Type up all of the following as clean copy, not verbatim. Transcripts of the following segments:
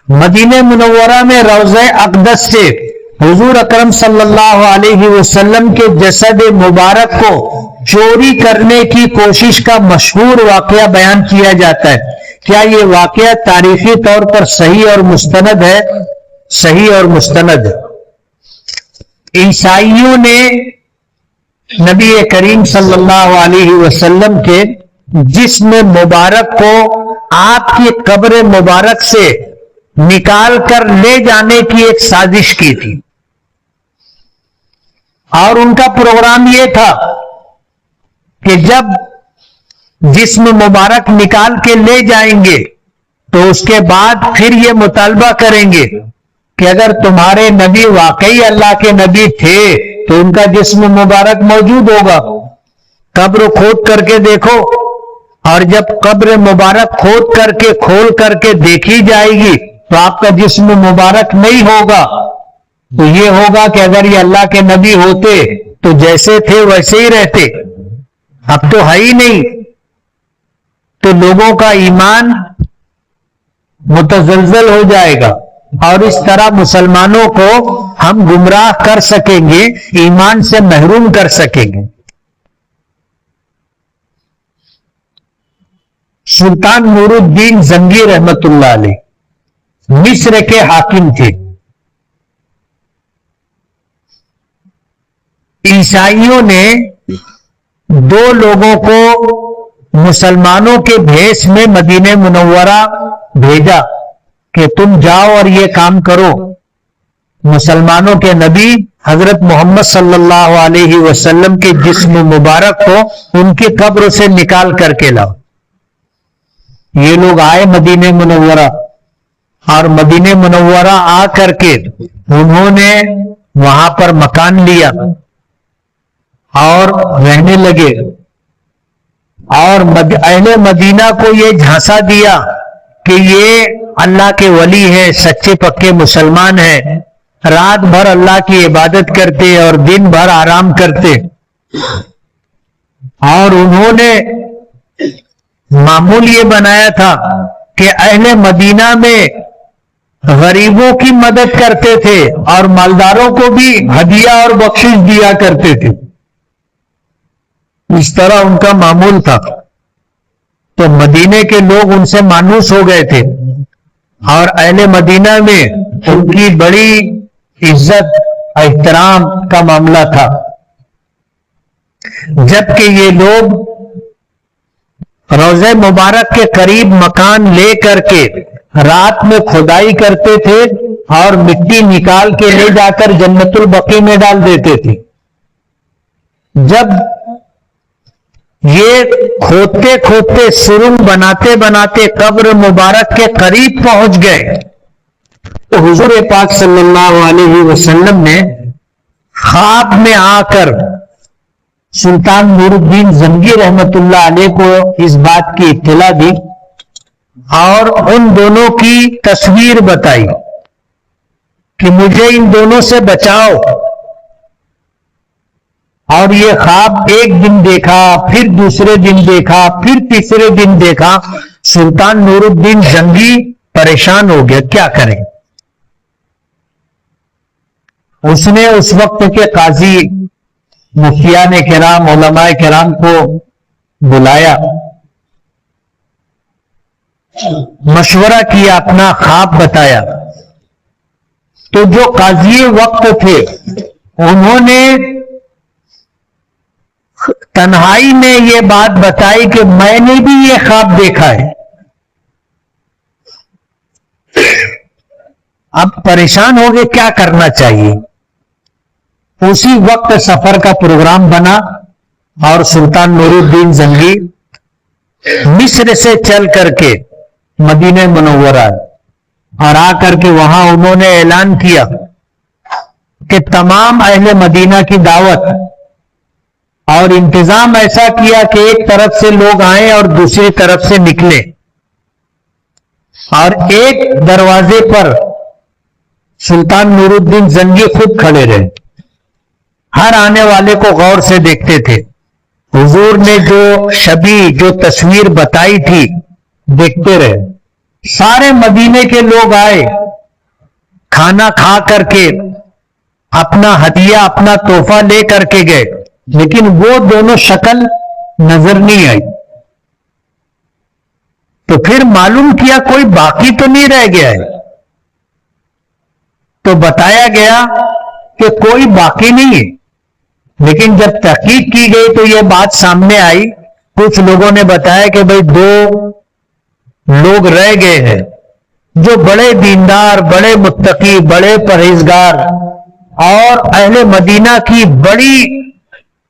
مدینہ منورہ میں روضہ اقدس سے حضور اکرم صلی اللہ علیہ وسلم کے جسد مبارک کو چوری کرنے کی کوشش کا مشہور واقعہ بیان کیا جاتا ہے. کیا یہ واقعہ تاریخی طور پر صحیح اور مستند ہے؟ صحیح اور مستند ہے. عیسائیوں نے نبی کریم صلی اللہ علیہ وسلم کے جسم مبارک کو آپ کی قبر مبارک سے نکال کر لے جانے کی ایک سازش کی تھی، اور ان کا پروگرام یہ تھا کہ جب جسم مبارک نکال کے لے جائیں گے تو اس کے بعد پھر یہ مطالبہ کریں گے کہ اگر تمہارے نبی واقعی اللہ کے نبی تھے تو ان کا جسم مبارک موجود ہوگا. قبر کھود کر کے دیکھو، اور جب قبر مبارک کھول کر کے دیکھی جائے گی تو آپ کا جسم مبارک نہیں ہوگا. تو یہ ہوگا کہ اگر یہ اللہ کے نبی ہوتے تو جیسے تھے ویسے ہی رہتے، اب تو ہے ہی نہیں. تو لوگوں کا ایمان متزلزل ہو جائے گا، اور اس طرح مسلمانوں کو ہم گمراہ کر سکیں گے، ایمان سے محروم کر سکیں گے. سلطان نور الدین زنگی رحمت اللہ علیہ مصر کے حاکم تھے. عیسائیوں نے دو لوگوں کو مسلمانوں کے بھیس میں مدینہ منورہ بھیجا کہ تم جاؤ اور یہ کام کرو، مسلمانوں کے نبی حضرت محمد صلی اللہ علیہ وسلم کے جسم مبارک کو ان کی قبر سے نکال کر کے لاؤ. یہ لوگ آئے مدینہ منورہ، اور مدینہ منورہ آ کر کے انہوں نے وہاں پر مکان لیا اور رہنے لگے، اور اہل مدینہ کو یہ جھانسا دیا کہ یہ اللہ کے ولی ہیں، سچے پکے مسلمان ہیں، رات بھر اللہ کی عبادت کرتے اور دن بھر آرام کرتے. اور انہوں نے معمول یہ بنایا تھا کہ اہل مدینہ میں غریبوں کی مدد کرتے تھے اور مالداروں کو بھی ہدیہ اور بخشش دیا کرتے تھے. اس طرح ان کا معمول تھا. تو مدینے کے لوگ ان سے مانوس ہو گئے تھے، اور اہل مدینہ میں ان کی بڑی عزت احترام کا معاملہ تھا. جبکہ یہ لوگ روضہ مبارک کے قریب مکان لے کر کے رات میں کھدائی کرتے تھے اور مٹی نکال کے لے جا کر جنت البقیع میں ڈال دیتے تھے. جب یہ کھودتے کھودتے سرنگ بناتے بناتے قبر مبارک کے قریب پہنچ گئے تو حضور پاک صلی اللہ علیہ وسلم نے خواب میں آ کر سلطان نور الدین زنگی رحمت اللہ علیہ کو اس بات کی اطلاع دی، اور ان دونوں کی تصویر بتائی کہ مجھے ان دونوں سے بچاؤ. اور یہ خواب ایک دن دیکھا، پھر دوسرے دن دیکھا، پھر تیسرے دن دیکھا. سلطان نور الدین زنگی پریشان ہو گیا، کیا کریں. اس نے اس وقت کے قاضی، مفتیان کرام، علماء کرام کو بلایا، مشورہ کیا، اپنا خواب بتایا. تو جو قاضی وقت تھے انہوں نے تنہائی میں یہ بات بتائی کہ میں نے بھی یہ خواب دیکھا ہے. اب پریشان ہو گئے، کیا کرنا چاہیے. اسی وقت سفر کا پروگرام بنا اور سلطان نور الدین زنگی مصر سے چل کر کے مدینہ منورہ اور آ کر کے وہاں انہوں نے اعلان کیا کہ تمام اہل مدینہ کی دعوت، اور انتظام ایسا کیا کہ ایک طرف سے لوگ آئیں اور دوسری طرف سے نکلیں، اور ایک دروازے پر سلطان نور الدین زنگی خود کھڑے رہے، ہر آنے والے کو غور سے دیکھتے تھے. حضور نے جو شبیہ، جو تصویر بتائی تھی دیکھتے رہے. सारे मदीने के लोग आए, खाना खा करके अपना हदिया, अपना तोहफा ले करके गए, लेकिन वो दोनों शक्ल नजर नहीं आई। तो फिर मालूम किया कोई बाकी तो नहीं रह गया है। तो बताया गया कि कोई बाकी नहीं है, लेकिन जब तहकीक की गई तो यह बात सामने आई, कुछ लोगों ने बताया कि भाई 2 लोग रह गए हैं जो बड़े दीनदार, बड़े मुत्तकी, बड़े परहेजगार और अहले मदीना की बड़ी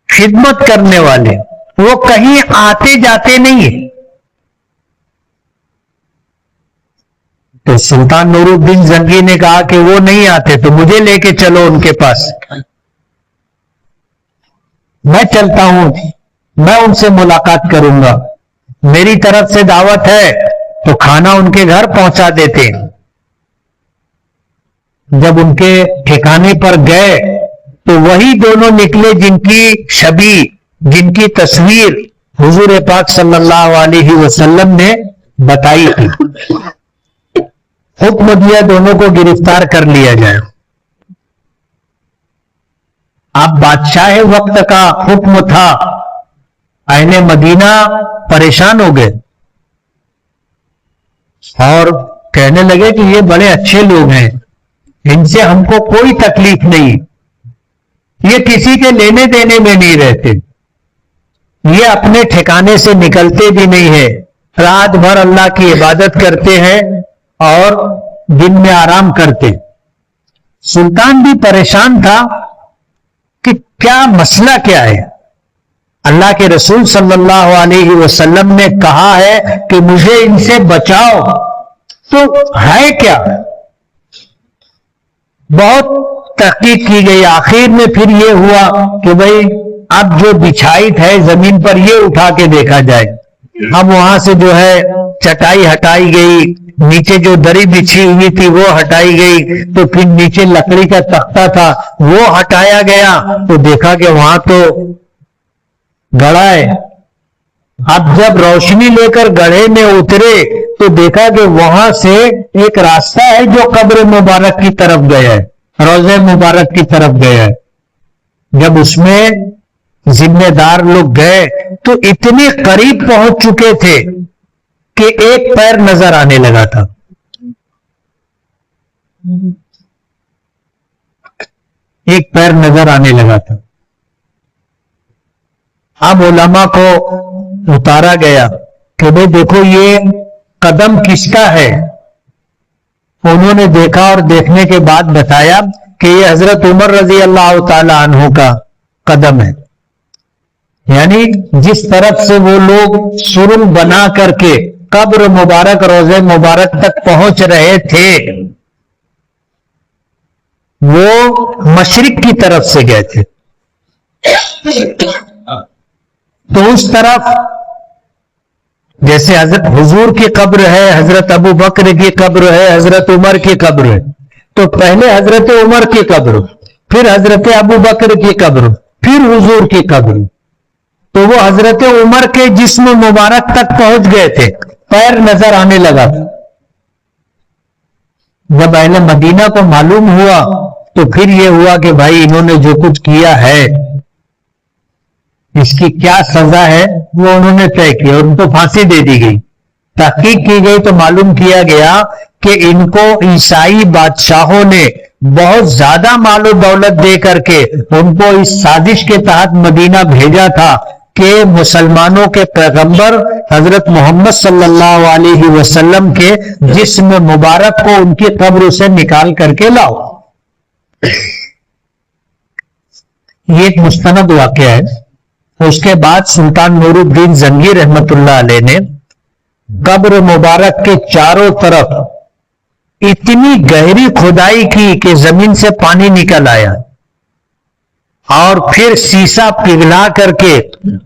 खिदमत करने वाले, वो कहीं आते जाते नहीं है। तो सुल्तान नूरुद्दीन जंगी ने कहा कि वो नहीं आते तो मुझे लेके चलो उनके पास, मैं चलता हूं, मैं उनसे मुलाकात करूंगा, मेरी तरफ से दावत है तो खाना उनके घर पहुंचा देते। जब उनके ठिकाने पर गए तो वही दोनों निकले जिनकी छवि, जिनकी तस्वीर हुजूर पाक सल्लल्लाहु अलैहि वसल्लम ने बताई थी। हुक्म दिया दोनों को गिरफ्तार कर लिया जाए। अब बादशाह वक्त का हुक्म था, अहले मदीना परेशान हो गए और कहने लगे कि ये बड़े अच्छे लोग हैं, इनसे हमको कोई तकलीफ नहीं, ये किसी के लेने देने में नहीं रहते, ये अपने ठिकाने से निकलते भी नहीं है, रात भर अल्लाह की इबादत करते हैं और दिन में आराम करते। सुल्तान भी परेशान था कि क्या मसला क्या है। अल्लाह के रसूल सल्लल्लाहु अलैहि वसल्लम ने कहा है कि मुझे इनसे बचाओ, तो है क्या। बहुत तहकीक की गई, आखिर में फिर ये हुआ कि भाई अब जो बिछाई है जमीन पर ये उठा के देखा जाए। अब वहां से जो है चटाई हटाई गई, नीचे जो दरी बिछी हुई थी वो हटाई गई, तो फिर नीचे लकड़ी का तख्ता था वो हटाया गया, तो देखा कि वहां तो गड़ा है। अब जब रोशनी लेकर गड्ढे में उतरे तो देखा कि वहां से एक रास्ता है जो कब्र मुबारक की तरफ गया है, रोज़े मुबारक की तरफ गया है। जब उसमें जिम्मेदार लोग गए तो इतने करीब पहुंच चुके थे कि एक पैर नजर आने लगा था। एक पैर नजर आने लगा था। अब उलमा को उतारा गया कि भाई देखो ये कदम किसका है। उन्होंने देखा और देखने के बाद बताया कि ये हजरत उमर रजी अल्लाह ताला अन्हु का कदम है। यानी जिस तरफ से वो लोग सुरुंग बना करके कब्र मुबारक, रोज़े मुबारक तक पहुंच रहे थे, वो मशरिक की तरफ से गए थे। तो उस तरफ जैसे हजरत हुजूर की कब्र है, हजरत अबू बकर की कब्र है, हजरत उमर की कब्र है, तो पहले हजरत उमर की कब्र, फिर हजरत अबू बकर की कब्र, फिर हुजूर की कब्र। तो वो हजरत उमर के जिस्म मुबारक तक पहुंच गए थे, पैर नजर आने लगा था। जब अहले मदीना को मालूम हुआ तो फिर ये हुआ कि भाई इन्होंने जो कुछ किया है इसकी क्या सजा है वो उन्होंने तय किया, उनको फांसी दे दी गई। तहकीक की गई तो मालूम किया गया कि इनको ईसाई बादशाहों ने बहुत ज्यादा मालो दौलत दे करके उनको इस साजिश के तहत मदीना भेजा था कि मुसलमानों के पैगंबर हजरत मोहम्मद सल्लल्लाहु अलैहि वसल्लम के जिस्म मुबारक को उनकी कब्र से निकाल करके लाओ। ये एक मुस्तनद वाक़या है। उसके बाद सुल्तान नूरुद्दीन जंगी रहमतुल्लाह अलैह ने कब्र मुबारक के चारों तरफ इतनी गहरी खुदाई की कि जमीन से पानी निकल आया और फिर शीशा पिघला करके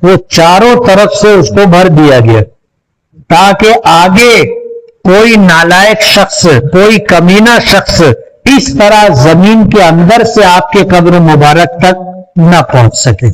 वो चारों तरफ से उसको भर दिया गया ताकि आगे कोई नालायक शख्स, कोई कमीना शख्स इस तरह जमीन के अंदर से आपके कब्र मुबारक तक न पहुंच सके।